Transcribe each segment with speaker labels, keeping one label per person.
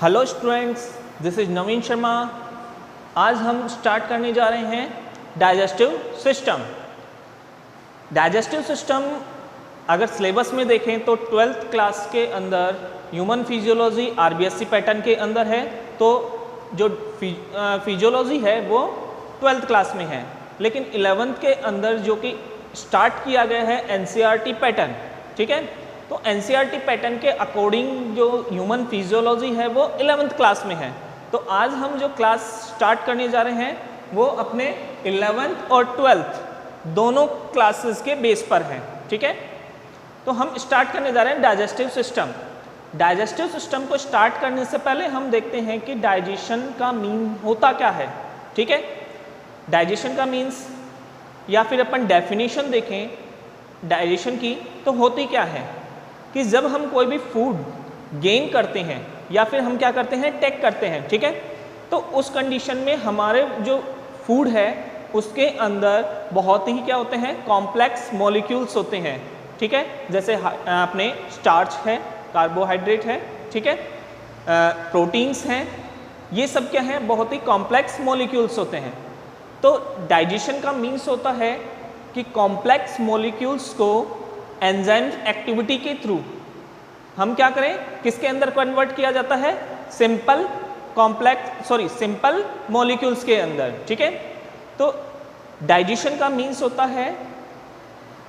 Speaker 1: Hello students, this is नवीन शर्मा। आज हम start करने जा रहे हैं डाइजेस्टिव सिस्टम। डाइजेस्टिव सिस्टम अगर सिलेबस में देखें तो 12th क्लास के अंदर ह्यूमन फिजियोलॉजी आरबीएससी पैटर्न के अंदर है, तो जो फिजियोलॉजी है वो 12th क्लास में है, लेकिन 11th के अंदर जो कि स्टार्ट किया गया है एनसीईआरटी पैटर्न, ठीक है। तो एनसीईआरटी पैटर्न के अकॉर्डिंग जो ह्यूमन फिजियोलॉजी है वो 11th क्लास में है। तो आज हम जो क्लास स्टार्ट करने जा रहे हैं वो अपने 11th और 12th दोनों क्लासेस के बेस पर है, ठीक है। तो हम स्टार्ट करने जा रहे हैं डाइजेस्टिव सिस्टम। डाइजेस्टिव सिस्टम को स्टार्ट करने से पहले हम देखते हैं कि डाइजेशन का मीन होता क्या है, ठीक है। डाइजेशन का मीन्स या फिर अपन डेफिनेशन देखें डाइजेशन की तो होती क्या है कि जब हम कोई भी फूड गेन करते हैं या फिर हम क्या करते हैं टेक करते हैं, ठीक है। तो उस कंडीशन में हमारे जो फूड है उसके अंदर बहुत ही क्या होते हैं कॉम्प्लेक्स मॉलिक्यूल्स होते हैं, ठीक है। जैसे अपने स्टार्च है, कार्बोहाइड्रेट है, ठीक है, प्रोटीन्स हैं, ये सब क्या है बहुत ही कॉम्प्लेक्स मॉलिक्यूल्स होते हैं। तो डाइजेशन का मीन्स होता है कि कॉम्प्लेक्स मॉलिक्यूल्स को एंजाइम एक्टिविटी के थ्रू हम क्या करें, किसके अंदर कन्वर्ट किया जाता है, सिंपल मॉलिक्यूल्स के अंदर, ठीक है। तो डाइजेशन का मीन्स होता है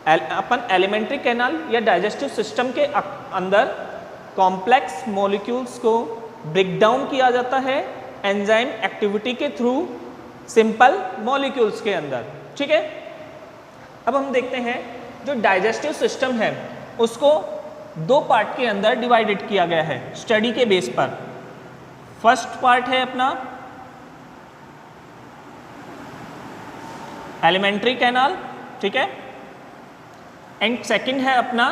Speaker 1: अपन एलिमेंट्री कैनाल या डाइजेस्टिव सिस्टम के अंदर कॉम्प्लेक्स मॉलिक्यूल्स को ब्रेक डाउन किया जाता है एंजाइम एक्टिविटी के थ्रू सिंपल मॉलिक्यूल्स के अंदर, ठीक है। अब हम देखते हैं जो डाइजेस्टिव सिस्टम है उसको दो पार्ट के अंदर डिवाइडेड किया गया है स्टडी के बेस पर। फर्स्ट पार्ट है अपना एलिमेंट्री कैनाल, ठीक है, एंड सेकंड है अपना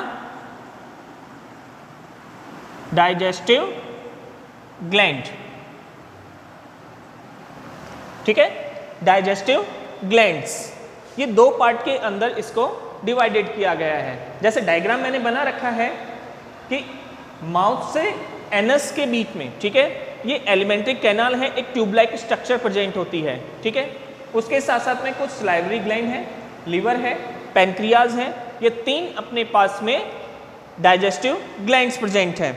Speaker 1: डाइजेस्टिव ग्लैंड, ठीक है। डाइजेस्टिव ग्लैंड्स, ये दो पार्ट के अंदर इसको डिवाइडेड किया गया है। जैसे डायग्राम मैंने बना रखा है कि माउथ से एनस के बीच में, ठीक है, ये एलिमेंट्री कैनाल है, एक ट्यूब लाइक स्ट्रक्चर प्रेजेंट होती है, ठीक है। उसके साथ साथ में कुछ सलाइवरी ग्लैंड है, लीवर है, पैनक्रियाज है, ये तीन अपने पास में डाइजेस्टिव ग्लैंड्स प्रेजेंट है।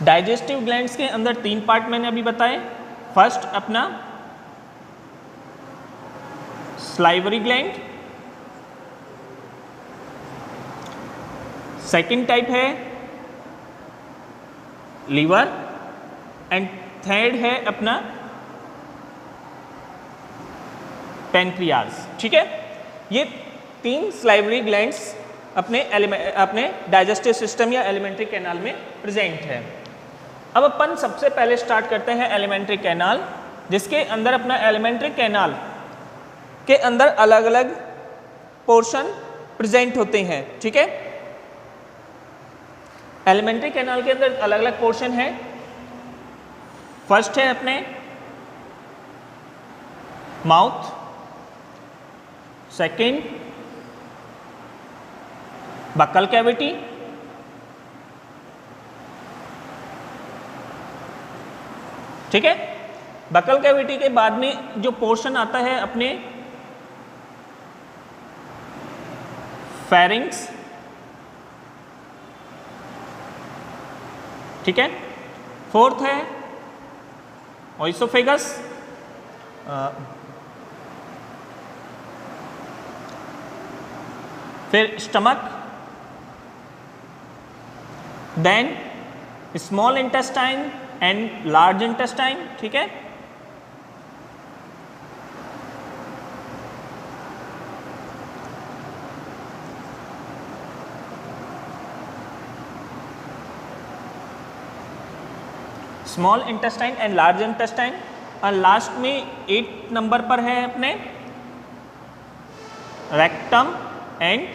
Speaker 1: डाइजेस्टिव ग्लैंड्स के अंदर तीन पार्ट मैंने अभी बताए। फर्स्ट अपना सलाइवरी ग्लैंड, सेकंड टाइप है लीवर एंड थर्ड है अपना पैनक्रियाज, ठीक है। ये तीन सलाइवरी ग्लैंड्स अपने डाइजेस्टिव सिस्टम या एलिमेंट्री कैनाल में प्रेजेंट है। अब अपन सबसे पहले स्टार्ट करते हैं एलिमेंट्री कैनाल, जिसके अंदर अपना एलिमेंट्री कैनाल के अंदर अलग अलग पोर्शन प्रेजेंट होते हैं, ठीक है। एलिमेंट्री कैनाल के अंदर अलग अलग पोर्शन है। फर्स्ट है अपने माउथ, सेकंड बक्कल कैविटी, ठीक है। बक्कल कैविटी के बाद में जो पोर्शन आता है अपने फेरिंग्स, ठीक है। फोर्थ है ओइसोफेगस, फिर stomach, then small intestine and large intestine, ठीक है। Small intestine and large intestine, और लास्ट में 8 नंबर पर है अपने रेक्टम एंड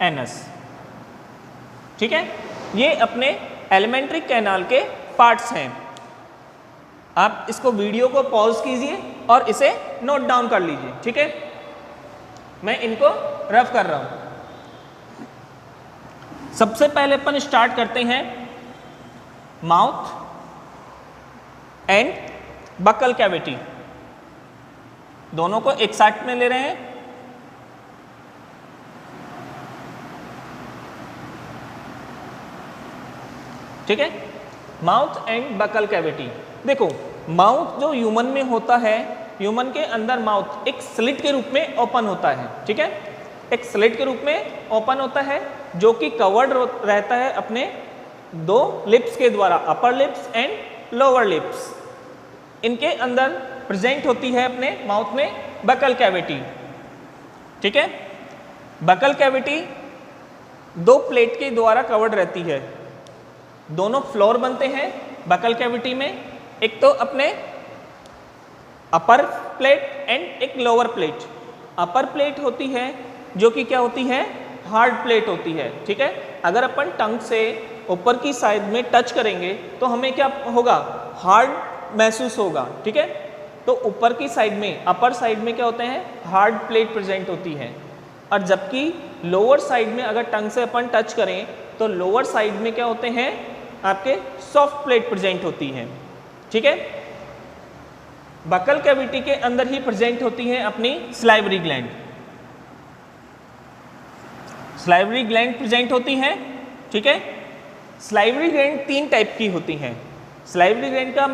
Speaker 1: एनस, ठीक है। ये अपने एलिमेंट्री कैनाल के पार्ट्स हैं। आप इसको वीडियो को पॉज कीजिए और इसे नोट डाउन कर लीजिए, ठीक है। मैं इनको रफ कर रहा हूं। सबसे पहले अपन स्टार्ट करते हैं माउथ एंड बकल कैविटी, दोनों को एक साथ में ले रहे हैं। ठीक है, माउथ एंड बकल कैविटी। देखो माउथ जो ह्यूमन में होता है, ह्यूमन के अंदर माउथ एक स्लिट के रूप में ओपन होता है। ठीक है, एक स्लिट के रूप में ओपन होता है जो कि कवर्ड रहता है अपने दो लिप्स के द्वारा, upper lips and lower lips. इनके अंदर प्रेजेंट होती है अपने माउथ में बकल कैविटी। ठीक है, बकल कैविटी दो प्लेट के द्वारा कवर्ड रहती है। दोनों फ्लोर बनते हैं बकल कैविटी में, एक तो अपने अपर प्लेट एंड एक लोअर प्लेट। अपर प्लेट होती है जो कि क्या होती है, हार्ड प्लेट होती है। ठीक है, अगर अपन टंग से ऊपर की साइड में टच करेंगे तो हमें क्या होगा, हार्ड महसूस होगा। ठीक है, तो ऊपर की साइड में, अपर साइड में क्या होते हैं, हार्ड प्लेट प्रेजेंट होती है। और जबकि लोअर साइड में अगर टंग से अपन टच करें तो लोअर साइड में क्या होते हैं, आपके सॉफ्ट प्लेट प्रेजेंट होती है। ठीक है, बकल कैविटी के अंदर ही प्रेजेंट होती है अपनी salivary gland. Salivary gland present होती हैं। ठीक है, सलाइवरी ग्लैंड तीन टाइप की होती हैं। सलाइवरी ग्लैंड का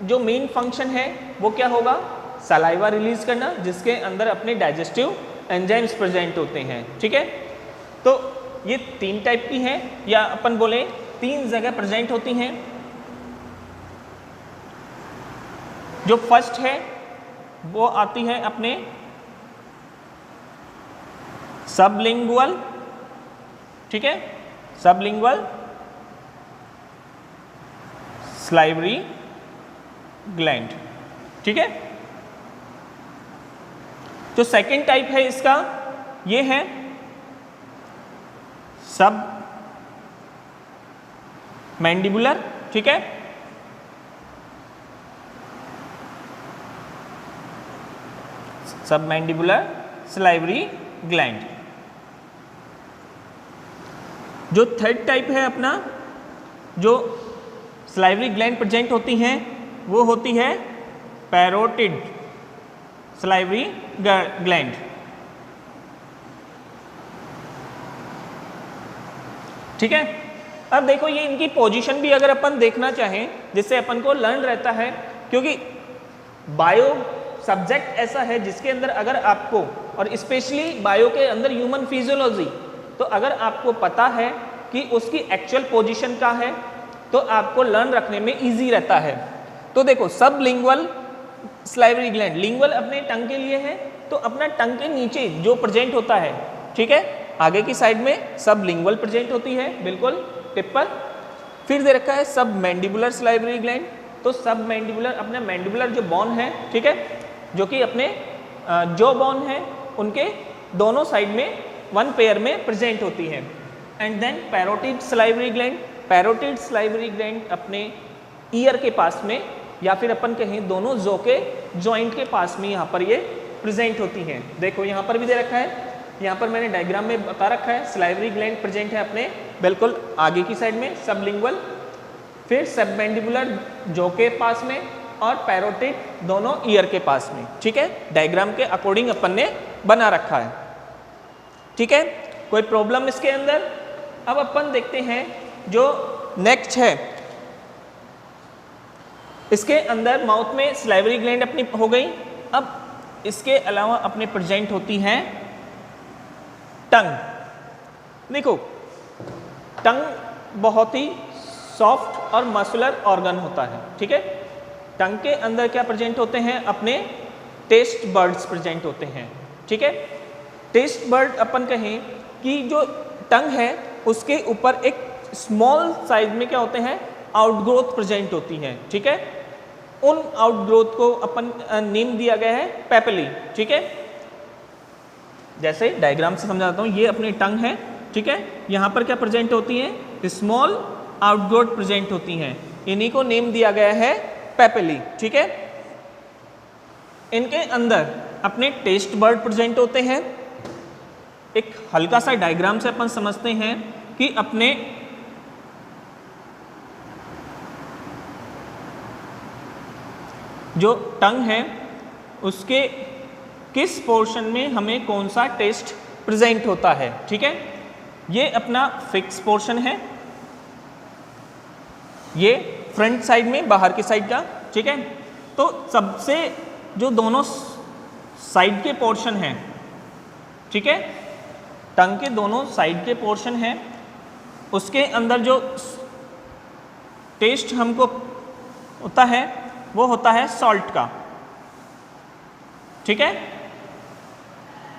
Speaker 1: जो मेन फंक्शन है वो क्या होगा, सलाइवा रिलीज करना, जिसके अंदर अपने डाइजेस्टिव एंजाइम्स प्रेजेंट होते हैं। ठीक है, तो ये तीन टाइप की हैं, या अपन बोले तीन जगह प्रेजेंट होती हैं। जो फर्स्ट है वो आती है अपने सबलिंगुअल। ठीक है, सबलिंगुअल सलाइवरी ग्लैंड। ठीक है, जो सेकेंड टाइप है इसका ये है सब मैंडिबुलर। ठीक है, सब मैंडिबुलर सलाइवरी ग्लैंड। जो थर्ड टाइप है अपना, जो सलाइवरी ग्लैंड प्रेजेंट होती हैं, वो होती है पैरोटिड सलाइवरी ग्लैंड। ठीक है, अब देखो ये इनकी पोजीशन भी अगर अपन देखना चाहें, जिससे अपन को लर्न रहता है, क्योंकि बायो सब्जेक्ट ऐसा है जिसके अंदर अगर आपको, और स्पेशली बायो के अंदर ह्यूमन फिजियोलॉजी, तो अगर आपको पता है कि उसकी एक्चुअल पोजीशन क्या है तो आपको लर्न रखने में इजी रहता है। तो देखो सब लिंगुअल सलाइवरी ग्लैंड, लिंगुअल अपने टंग के लिए है, तो अपना टंग के नीचे जो प्रेजेंट होता है, ठीक है, आगे की साइड में सब लिंगुअल प्रेजेंट होती है बिल्कुल टिप पर। फिर दे रखा है सब मैंडिबुलर सलाइवरी ग्लैंड, तो सब मैंडिबुलर अपने मैंडिबुलर जो बोन है, ठीक है, जो कि अपने जो बोन है उनके दोनों साइड में वन पेयर में प्रेजेंट होती है। And then parotid salivary gland, parotid salivary gland अपने ईयर के पास में, या फिर अपन कहें दोनों जो के जॉइंट के पास में यहाँ पर ये प्रेजेंट होती हैं। देखो यहाँ पर भी दे रखा है, यहाँ पर मैंने डायग्राम में बता रखा है, सलाइवरी ग्लैंड प्रेजेंट है अपने बिल्कुल आगे की साइड में सबलिंगुअल, फिर सबमैंडिबुलर जो के पास में, और पैरोटिड दोनों ईयर के पास में। ठीक है, डायग्राम के अकॉर्डिंग अपन ने बना रखा है। ठीक है, कोई प्रॉब्लम इसके अंदर? अब अपन देखते हैं जो नेक्स्ट है, इसके अंदर माउथ में सलाइवरी ग्लैंड अपनी हो गई। अब इसके अलावा अपने प्रेजेंट होती हैं टंग। देखो टंग बहुत ही सॉफ्ट और मस्कुलर ऑर्गन होता है। ठीक है, टंग के अंदर क्या प्रेजेंट होते हैं, अपने टेस्ट बर्ड्स प्रेजेंट होते हैं। ठीक है, टेस्ट बर्ड अपन कहें कि जो टंग है उसके ऊपर एक स्मॉल साइज में क्या होते हैं, आउटग्रोथ प्रेजेंट होती है। ठीक है, उन आउटग्रोथ को अपन नेम दिया गया है पेपिली। ठीक है, जैसे डायग्राम से समझाता हूँ, ये अपनी टंग है। ठीक है, यहाँ पर क्या प्रेजेंट होती है, स्मॉल आउटग्रोथ प्रेजेंट होती हैं, इन्हीं को नेम दिया गया है पेपिली। ठीक है, इनके अंदर अपने टेस्ट बर्ड प्रेजेंट होते हैं। एक हल्का सा डायग्राम से अपन समझते हैं कि अपने जो टंग है उसके किस पोर्शन में हमें कौन सा टेस्ट प्रेजेंट होता है। ठीक है, ये अपना फिक्स पोर्शन है, ये फ्रंट साइड में बाहर की साइड का। ठीक है, तो सबसे जो दोनों साइड के पोर्शन हैं, ठीक है, टंग के दोनों साइड के पोर्शन हैं, उसके अंदर जो टेस्ट हमको होता है वो होता है सॉल्ट का। ठीक है,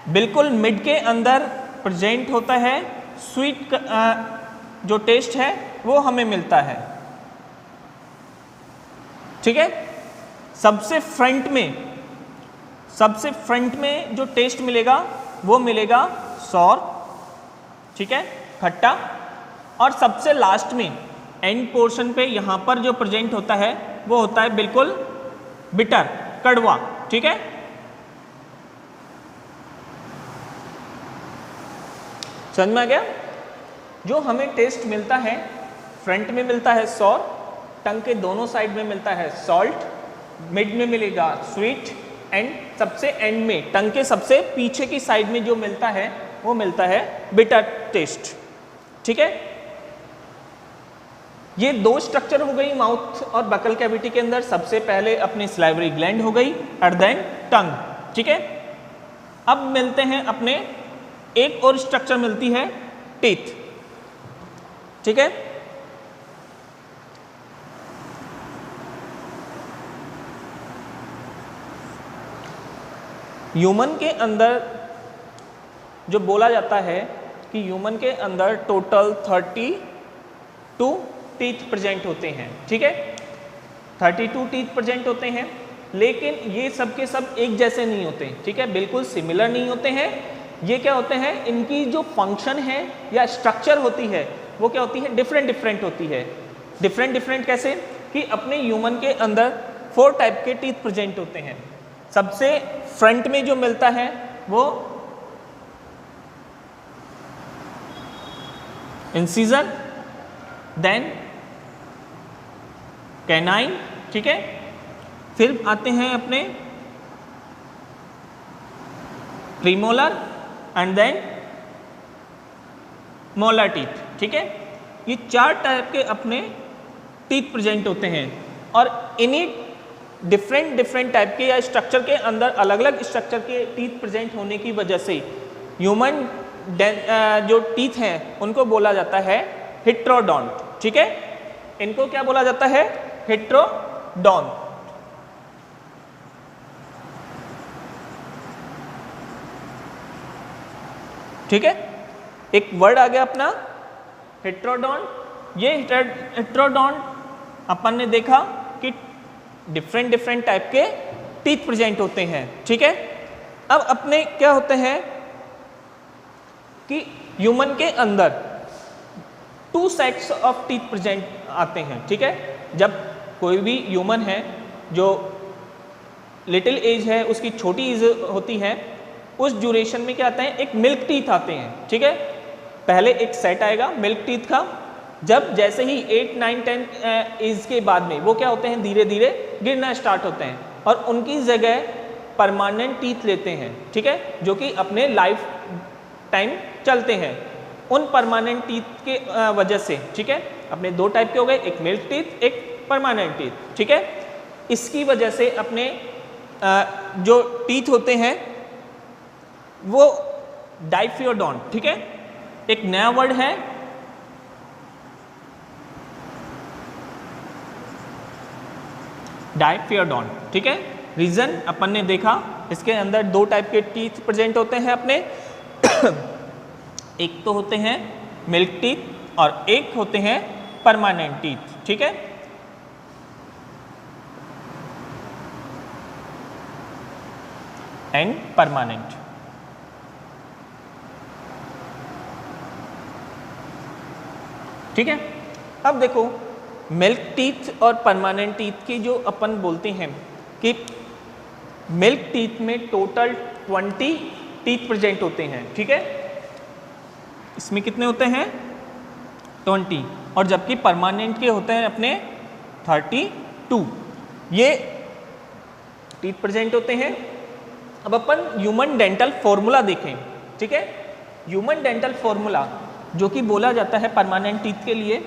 Speaker 1: बिल्कुल मिड के अंदर प्रेजेंट होता है स्वीट जो टेस्ट है वो हमें मिलता है। ठीक है, सबसे फ्रंट में जो टेस्ट मिलेगा वो मिलेगा सॉर, ठीक है, खट्टा, और सबसे लास्ट में एंड पोर्शन पे यहाँ पर जो प्रेजेंट होता है वो होता है बिल्कुल बिटर, कड़वा। ठीक है, समझ में आ गया? जो हमें टेस्ट मिलता है फ्रंट में मिलता है सॉर, टंग के दोनों साइड में मिलता है सॉल्ट, मिड में मिलेगा स्वीट, एंड सबसे एंड में टंग के सबसे पीछे की साइड में जो मिलता है वो मिलता है बिटर टेस्ट। ठीक है, ये दो स्ट्रक्चर हो गई माउथ और बकल कैविटी के अंदर। सबसे पहले अपनी सलाइवरी ग्लैंड हो गई और देन टंग। ठीक है, अब मिलते हैं अपने एक और स्ट्रक्चर मिलती है टीथ। ठीक है, ह्यूमन के अंदर जो बोला जाता है कि ह्यूमन के अंदर टोटल 32 टीथ प्रेजेंट होते हैं। ठीक है, 32 टीथ प्रेजेंट होते हैं, लेकिन ये सब के सब एक जैसे नहीं होते। ठीक है, बिल्कुल सिमिलर नहीं होते हैं। ये क्या होते हैं, इनकी जो फंक्शन है या स्ट्रक्चर होती है वो क्या होती है, डिफरेंट होती है। डिफरेंट कैसे कि अपने ह्यूमन के अंदर 4 टाइप के टीथ प्रेजेंट होते हैं। सबसे फ्रंट में जो मिलता है वो इंसीजर, देन कैनाइन। ठीक है, फिर आते हैं अपने premolar and then molar teeth. ठीक है, ये 4 टाइप के अपने टीथ प्रेजेंट होते हैं, और इन्हीं डिफरेंट टाइप के या स्ट्रक्चर के अंदर अलग अलग स्ट्रक्चर के टीथ प्रेजेंट होने की वजह से ह्यूमन जो टीथ हैं उनको बोला जाता है हेट्रोडोंट। ठीक है, इनको क्या बोला जाता है, हेट्रोडोंट। ठीक है, एक वर्ड आ गया अपना हेट्रोडोंट। ये हेट्रोडोंट अपन ने देखा कि डिफरेंट टाइप के टीथ प्रेजेंट होते हैं। ठीक है, अब अपने क्या होते हैं कि ह्यूमन के अंदर 2 सेट्स ऑफ टीथ प्रेजेंट आते हैं। ठीक है, जब कोई भी ह्यूमन है जो लिटिल एज है, उसकी छोटी एज होती है, उस ड्यूरेशन में क्या आता है, एक मिल्क टीथ आते हैं। ठीक है, पहले एक सेट आएगा मिल्क टीथ का, जब जैसे ही 8, 9, 10 एज के बाद में वो क्या होते हैं, धीरे धीरे गिरना स्टार्ट होते हैं और उनकी जगह परमानेंट टीथ लेते हैं। ठीक है, जो कि अपने लाइफ टाइम चलते हैं। उन परमानेंट टीथ के वजह से, ठीक है, अपने 2 टाइप के हो गए, एक मिल्क टीथ, एक परमानेंट टीथ। ठीक है, इसकी वजह से अपने जो टीथ होते हैं वो डाइफियोडोंट। ठीक है, एक नया वर्ड है डाइफियोडोंट। ठीक है, रीजन अपन ने देखा, इसके अंदर 2 टाइप के टीथ प्रेजेंट होते हैं अपने एक तो होते हैं मिल्क टीथ और एक होते हैं परमानेंट टीथ। ठीक है, एंड परमानेंट। ठीक है, अब देखो मिल्क टीथ और परमानेंट टीथ की जो अपन बोलते हैं कि मिल्क टीथ में टोटल 20 टीथ प्रेजेंट होते हैं। ठीक है, इसमें कितने होते हैं, 20 और जबकि परमानेंट के होते हैं अपने 32। ये टीथ प्रेजेंट होते हैं। अब अपन ह्यूमन डेंटल फॉर्मूला देखें, ठीक है। ह्यूमन डेंटल फॉर्मूला जो कि बोला जाता है परमानेंट टीथ के लिए,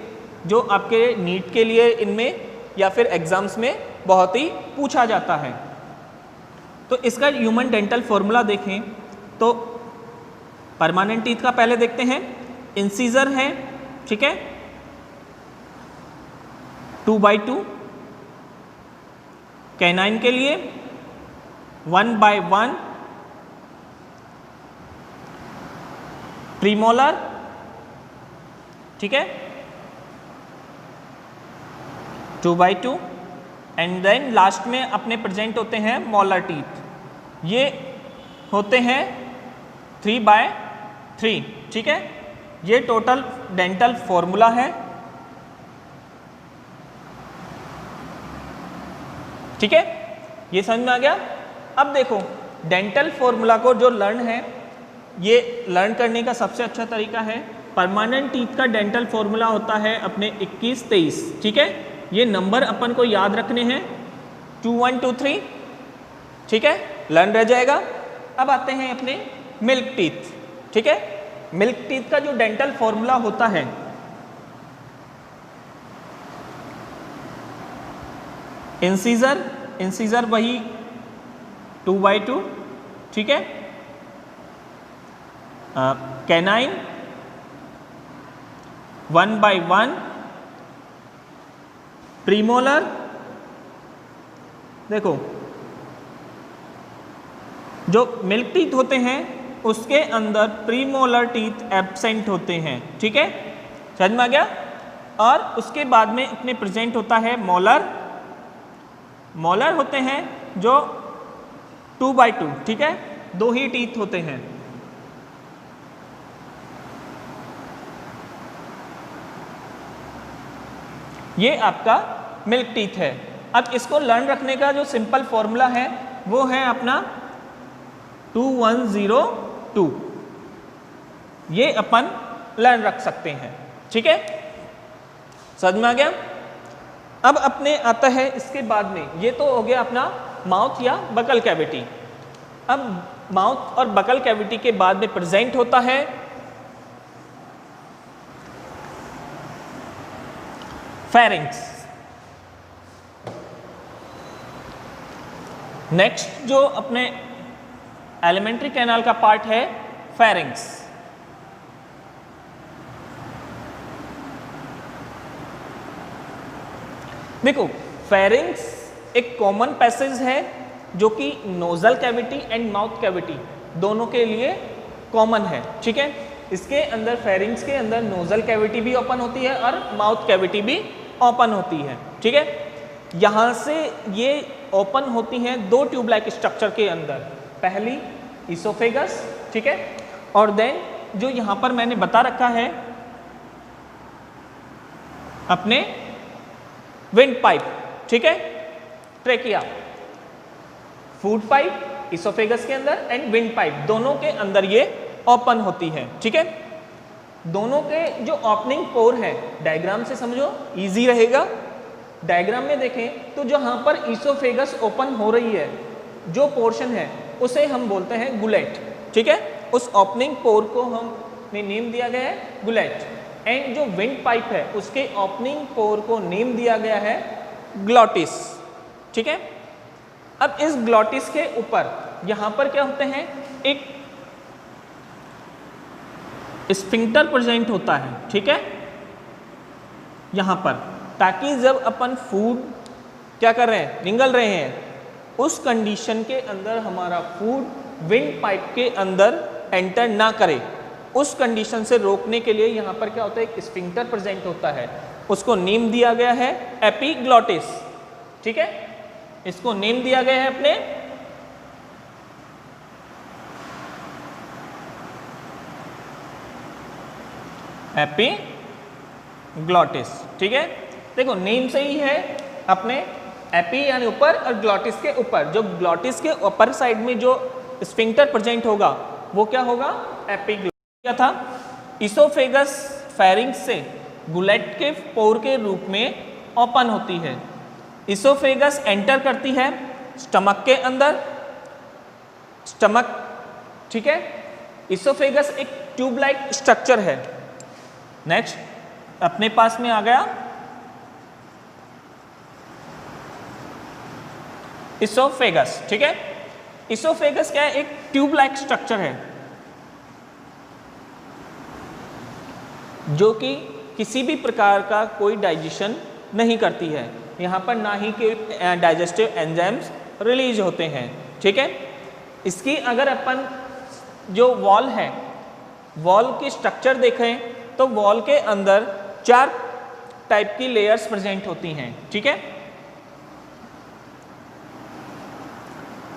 Speaker 1: जो आपके नीट के लिए इनमें या फिर एग्जाम्स में बहुत ही पूछा जाता है। तो इसका ह्यूमन डेंटल फॉर्मूला देखें तो परमानेंट टीथ का पहले देखते हैं। इंसीजर है, ठीक है, 2/2। कैनाइन के लिए 1/1। प्रीमोलर, ठीक है, 2/2। एंड देन लास्ट में अपने प्रेजेंट होते हैं मोलर टीथ, ये होते हैं 3/3, ठीक है। ये टोटल डेंटल फॉर्मूला है, ठीक है। ये समझ में आ गया। अब देखो डेंटल फॉर्मूला को जो लर्न है, ये लर्न करने का सबसे अच्छा तरीका है। परमानेंट टीथ का डेंटल फॉर्मूला होता है अपने 21, 23, ठीक है। ये नंबर अपन को याद रखने हैं 2, 1, 2, 3, ठीक है, लर्न रह जाएगा। अब आते हैं अपने मिल्क टीथ, ठीक है। मिल्क टीथ का जो डेंटल फॉर्मूला होता है, इंसीजर वही 2/2, ठीक है। कैनाइन 1/1। प्रीमोलर, देखो जो मिल्क टीथ होते हैं उसके अंदर प्रीमोलर टीथ एब्सेंट होते हैं, ठीक है, समझ में आ गया। और उसके बाद में अपने प्रेजेंट होता है मोलर। मोलर होते हैं जो 2/2, ठीक है, 2 ही टीथ होते हैं। ये आपका मिल्क टीथ है। अब इसको लर्न रखने का जो सिंपल फॉर्मूला है वो है अपना 2102। ये अपन लर्न रख सकते हैं, ठीक है, समझ में आ गया। अब अपने आता है इसके बाद में, ये तो हो गया अपना माउथ या बकल कैविटी। अब माउथ और बकल कैविटी के बाद में प्रेजेंट होता है फेरिंक्स। नेक्स्ट जो अपने एलिमेंट्री कैनाल का पार्ट है फेरिंक्स। देखो फेरिंक्स एक कॉमन पैसेज है जो कि nozzle cavity and mouth cavity दोनों के लिए कॉमन है, ठीक है। इसके अंदर फेरिंक्स के अंदर नोजल कैविटी भी ओपन होती है और माउथ कैविटी भी ओपन होती है, ठीक है। यहाँ से ये ओपन होती हैं 2 ट्यूब लाइक स्ट्रक्चर के अंदर, पहली इसोफेगस, ठीक है, और देन जो यहाँ पर मैंने बता रखा है अपने विंड पाइप, ठीक है, ट्रेकिया। फूड पाइप इसोफेगस के अंदर एंड विंड पाइप दोनों के अंदर ये ओपन होती है, ठीक है। दोनों के जो ओपनिंग पोर है डायग्राम से समझो इजी रहेगा। डायग्राम में देखें तो जहां पर इसोफेगस ओपन हो रही है जो पोर्शन है उसे हम बोलते हैं गुलेट, ठीक है। उस ओपनिंग पोर को हमने नेम दिया गया है गुलेट। एंड जो विंड पाइप है उसके ओपनिंग पोर को नेम दिया गया है ग्लॉटिस, ठीक है। अब इस ग्लॉटिस के ऊपर यहां पर क्या होते हैं, एक स्फिंक्टर प्रेजेंट होता है, ठीक है, यहां पर, ताकि जब अपन फूड क्या कर रहे हैं, निगल रहे हैं, उस कंडीशन के अंदर हमारा फूड विंड पाइप के अंदर एंटर ना करे। उस कंडीशन से रोकने के लिए यहाँ पर क्या होता है, एक स्फिंक्टर प्रेजेंट होता है, उसको नेम दिया गया है एपिग्लॉटिस, ठीक है। इसको नेम दिया गया है अपने एपिग्लॉटिस, ठीक है। देखो नेम से ही है अपने एपी यानी ऊपर और ग्लॉटिस के ऊपर। जो ग्लॉटिस के ऊपर साइड में जो स्फिंक्टर प्रेजेंट होगा वो क्या होगा, एपिग्लॉटिस। क्या था, इसोफेगस फेरिंक्स से गुलेट के पोर के रूप में ओपन होती है। इसोफेगस एंटर करती है स्टमक के अंदर, स्टमक, ठीक है। इसोफेगस एक ट्यूब लाइक स्ट्रक्चर है। नेक्स्ट अपने पास में आ गया इसोफेगस, ठीक है। इसोफेगस क्या है? एक ट्यूब लाइक स्ट्रक्चर है जो कि किसी भी प्रकार का कोई डाइजेशन नहीं करती है। यहाँ पर ना ही कोई डाइजेस्टिव एंजाइम्स रिलीज होते हैं, ठीक है। इसकी अगर अपन जो वॉल है, वॉल की स्ट्रक्चर देखें तो वॉल के अंदर 4 टाइप की लेयर्स प्रेजेंट होती हैं, ठीक है।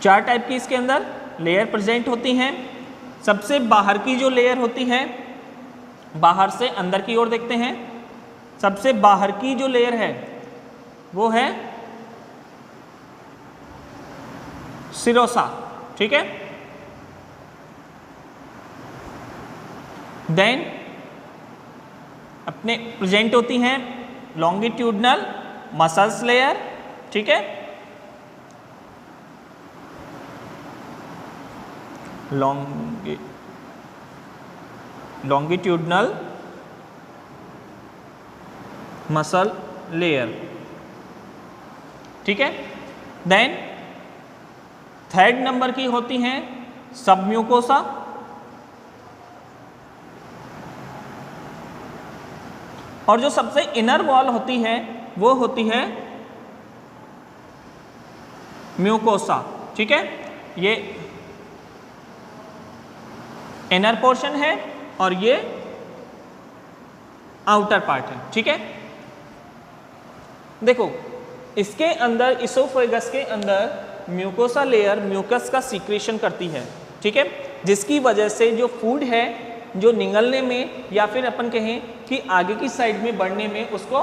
Speaker 1: 4 टाइप की इसके अंदर लेयर प्रेजेंट होती हैं। सबसे बाहर की जो लेयर होती है, बाहर से अंदर की ओर देखते हैं, सबसे बाहर की जो लेयर है वो है सिरोसा, ठीक है। देन अपने प्रेजेंट होती हैं लॉन्गिट्यूडनल मसल्स लेयर, ठीक है। लॉन्गिट्यूडनल मसल लेयर, ठीक है। देन थर्ड नंबर की होती हैं सबम्यूकोसा, और जो सबसे इनर वॉल होती है वो होती है म्यूकोसा, ठीक है। ये इनर पोर्शन है और ये आउटर पार्ट है, ठीक है। देखो इसके अंदर, इसोफेगस के अंदर म्यूकोसा लेयर म्यूकस का सीक्रेशन करती है, ठीक है, जिसकी वजह से जो फूड है जो निगलने में या फिर अपन कहें कि आगे की साइड में बढ़ने में उसको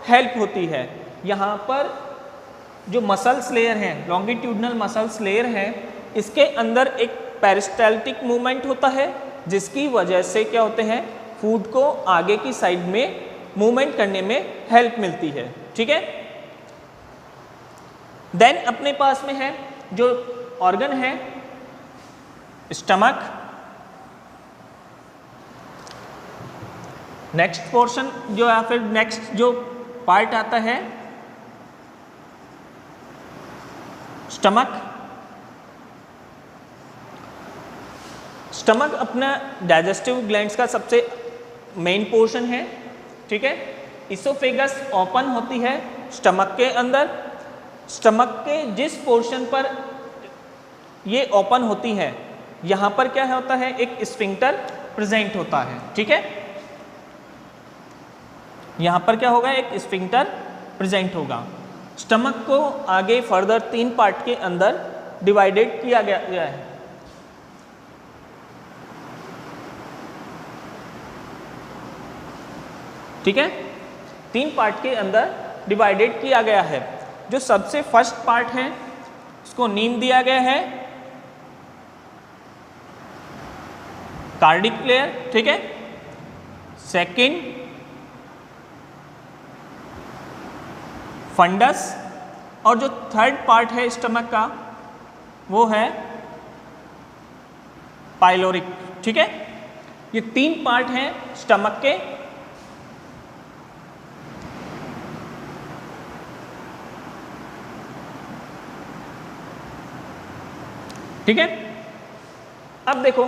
Speaker 1: हेल्प होती है। यहाँ पर जो मसल्स लेयर हैं, लॉन्गिट्यूडनल मसल्स लेयर हैं, इसके अंदर एक पेरिस्टाल्टिक मूवमेंट होता है जिसकी वजह से क्या होते हैं, फूड को आगे की साइड में मूवमेंट करने में हेल्प मिलती है, ठीक है। देन अपने पास में है जो ऑर्गन है स्टमक। नेक्स्ट पोर्शन जो या फिर नेक्स्ट जो पार्ट आता है स्टमक। स्टमक अपना डाइजेस्टिव ग्लैंड्स का सबसे मेन पोर्शन है, ठीक है। इसोफेगस ओपन होती है स्टमक के अंदर। स्टमक के जिस पोर्शन पर ये ओपन होती है यहाँ पर क्या होता है, एक स्फिंक्टर प्रेजेंट होता है, ठीक है। यहाँ पर क्या होगा, एक स्फिंक्टर प्रेजेंट होगा। स्टमक को आगे फर्दर 3 पार्ट के अंदर डिवाइडेड किया गया है। ठीक है, 3 पार्ट के अंदर डिवाइडेड किया गया है। जो सबसे फर्स्ट पार्ट है उसको नेम दिया गया है कार्डिक लेयर, ठीक है। सेकंड फंडस, और जो थर्ड पार्ट है स्टमक का वो है पाइलोरिक, ठीक है। ये 3 पार्ट हैं स्टमक के। ठीक है, अब देखो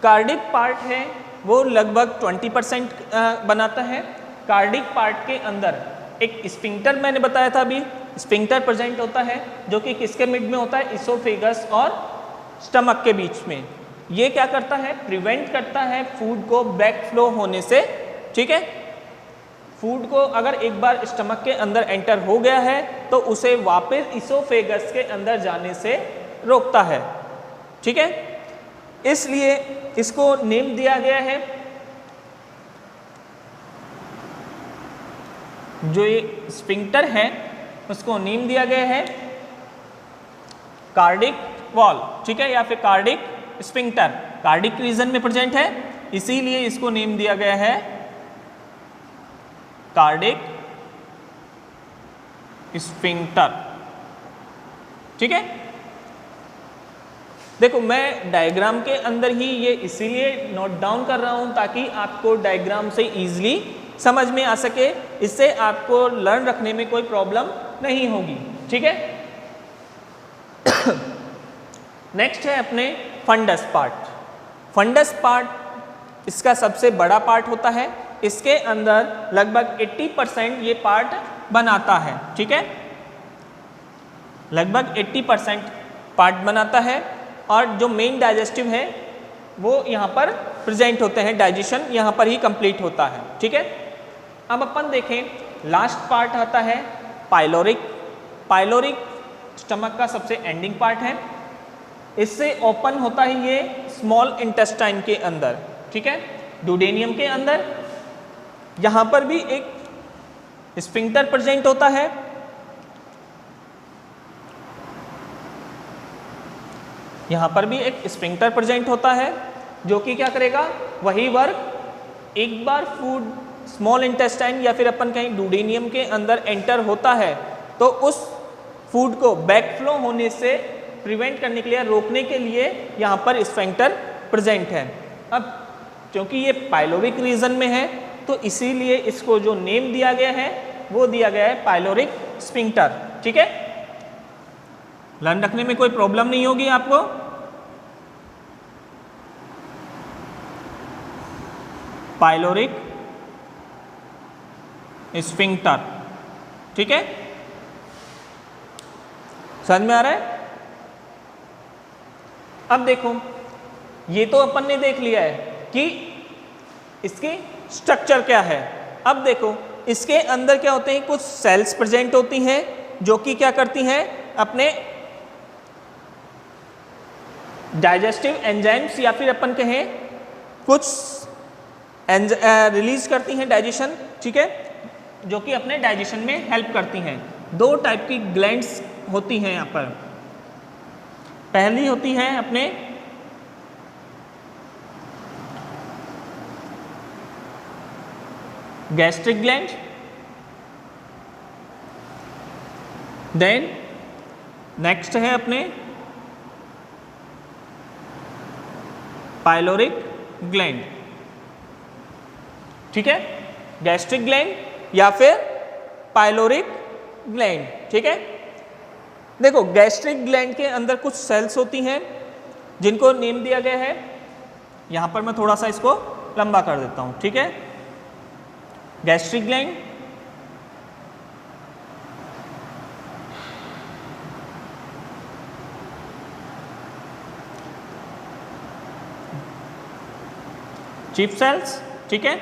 Speaker 1: कार्डिक पार्ट है वो लगभग 20% बनाता है। कार्डिक पार्ट के अंदर एक स्फिंक्टर मैंने बताया था अभी, स्फिंक्टर प्रेजेंट होता है जो कि किसके मिड में होता है, इसोफेगस और स्टमक के बीच में। ये क्या करता है, प्रिवेंट करता है फूड को बैक फ्लो होने से, ठीक है। फूड को अगर एक बार स्टमक के अंदर एंटर हो गया है तो उसे वापस इसोफेगस के अंदर जाने से रोकता है, ठीक है। इसलिए इसको नेम दिया गया है, जो ये स्फिंक्टर है उसको नेम दिया गया है कार्डिक वॉल, ठीक है, या फिर कार्डिक स्फिंक्टर। कार्डिक रीजन में प्रेजेंट है इसीलिए इसको नेम दिया गया है कार्डिक स्फिंक्टर। ठीक है, देखो मैं डायग्राम के अंदर ही ये इसीलिए नोट डाउन कर रहा हूं ताकि आपको डायग्राम से इजीली समझ में आ सके, इससे आपको लर्न रखने में कोई प्रॉब्लम नहीं होगी। ठीक है, नेक्स्ट है अपने फंडस पार्ट। फंडस पार्ट इसका सबसे बड़ा पार्ट होता है, इसके अंदर लगभग 80% ये पार्ट बनाता है। ठीक है, लगभग 80% पार्ट बनाता है और जो मेन डाइजेस्टिव है वो यहाँ पर प्रेजेंट होते हैं, डाइजेशन यहाँ पर ही कंप्लीट होता है। ठीक है, अब अपन देखें लास्ट पार्ट आता है पाइलोरिक। पाइलोरिक स्टमक का सबसे एंडिंग पार्ट है, इससे ओपन होता है ये स्मॉल इंटेस्टाइन के अंदर। ठीक है, डुडेनियम के अंदर यहाँ पर भी एक स्फिंक्टर प्रेजेंट होता है। यहाँ पर भी एक स्फिंक्टर प्रेजेंट होता है जो कि क्या करेगा, वही वर्क एक बार फूड स्मॉल इंटेस्टाइन या फिर अपन कहीं डुडेनियम के अंदर एंटर होता है तो उस फूड को बैकफ्लो होने से प्रिवेंट करने के लिए, रोकने के लिए यहाँ पर स्फिंक्टर प्रेजेंट है। अब क्योंकि ये पाइलोरिक रीजन में है तो इसीलिए इसको जो नेम दिया गया है वो दिया गया है पाइलोरिक स्फिंक्टर। ठीक है, लर्न रखने में कोई प्रॉब्लम नहीं होगी आपको। Pyloric sphincter. ठीक है, समझ में आ रहा है? अब देखो ये तो अपन ने देख लिया है कि इसकी स्ट्रक्चर क्या है। अब देखो इसके अंदर क्या होते हैं, कुछ सेल्स प्रेजेंट होती हैं जो कि क्या करती हैं, अपने डाइजेस्टिव एंजाइम्स या फिर अपन कहें कुछ रिलीज करती हैं डाइजेशन। ठीक है, जो कि अपने डाइजेशन में हेल्प करती हैं। दो टाइप की ग्लैंड्स होती हैं यहाँ पर। पहली होती है अपने गैस्ट्रिक ग्लैंड, देन नेक्स्ट है अपने पाइलोरिक ग्लैंड। ठीक है, गैस्ट्रिक ग्लैंड या फिर पाइलोरिक ग्लैंड। ठीक है, देखो गैस्ट्रिक ग्लैंड के अंदर कुछ सेल्स होती हैं जिनको नेम दिया गया है। यहाँ पर मैं थोड़ा सा इसको लंबा कर देता हूँ। ठीक है, गैस्ट्रिक ग्लैंड, चीफ सेल्स। ठीक है,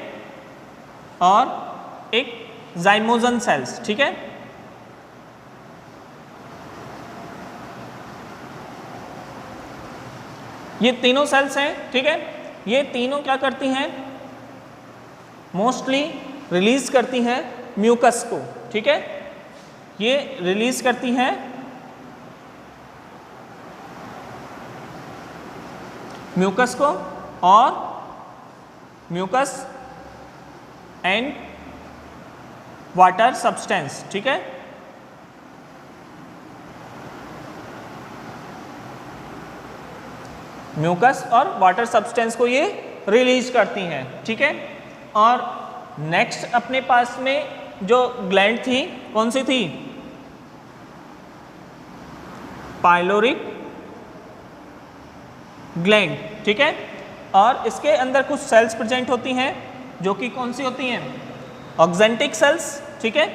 Speaker 1: और एक जाइमोजन सेल्स। ठीक है, ये तीनों सेल्स हैं। ठीक है, ये तीनों क्या करती हैं, मोस्टली रिलीज करती हैं म्यूकस को। ठीक है, ये रिलीज करती हैं म्यूकस को और म्यूकस एंड वाटर सब्सटेंस। ठीक है, म्यूकस और वाटर सब्सटेंस को ये रिलीज करती हैं। ठीक है, और नेक्स्ट अपने पास में जो ग्लैंड थी कौन सी थी, पाइलोरिक ग्लैंड। ठीक है, और इसके अंदर कुछ सेल्स प्रेजेंट होती हैं जो कि कौन सी होती हैं, ऑक्जेंटिक सेल्स। ठीक है,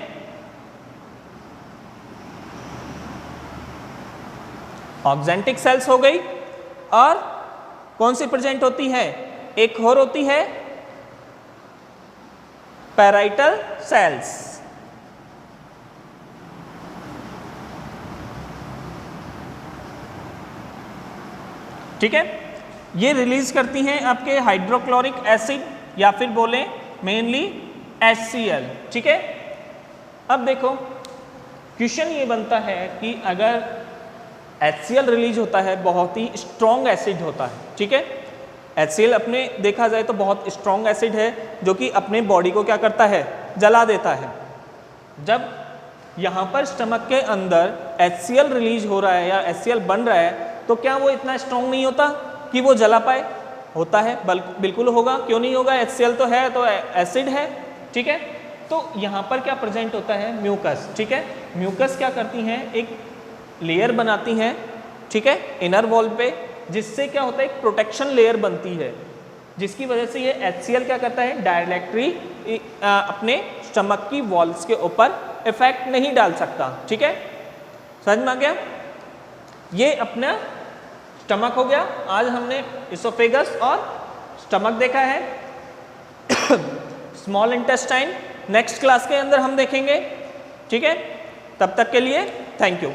Speaker 1: ऑक्जेंटिक सेल्स हो गई, और कौन सी प्रेजेंट होती है, एक और होती है पैराइटल सेल्स। ठीक है, ये रिलीज करती हैं आपके हाइड्रोक्लोरिक एसिड या फिर बोले मेनली HCl। ठीक है, अब देखो क्वेश्चन ये बनता है कि अगर HCl रिलीज होता है, बहुत ही स्ट्रॉन्ग एसिड होता है। ठीक है, HCl अपने देखा जाए तो बहुत स्ट्रॉन्ग एसिड है जो कि अपने बॉडी को क्या करता है, जला देता है। जब यहाँ पर स्टमक के अंदर HCl रिलीज हो रहा है या HCl बन रहा है तो क्या वो इतना स्ट्रॉन्ग नहीं होता कि वो जला पाए? होता है, बिल्कुल होगा, क्यों नहीं होगा? HCl तो है, तो एसिड है, ठीक है। तो यहाँ पर क्या प्रेजेंट होता है? म्यूकस, ठीक है। म्यूकस क्या करती हैं? एक लेयर बनाती हैं, ठीक है, इनर वॉल पे, जिससे क्या होता है? एक प्रोटेक्शन लेयर बनती है, जिसकी वजह से ये HCl क्या करता है? डायरेक्टली अपने स्टमक की वॉल्स के ऊपर इफेक्ट नहीं डाल सकता, ठीक है। समझ में आ गया? ये अपना स्टमक हो गया। आज हमने इसोफेगस और स्टमक देखा है। स्मॉल इंटेस्टाइन नेक्स्ट क्लास के अंदर हम देखेंगे, ठीक है। तब तक के लिए थैंक यू।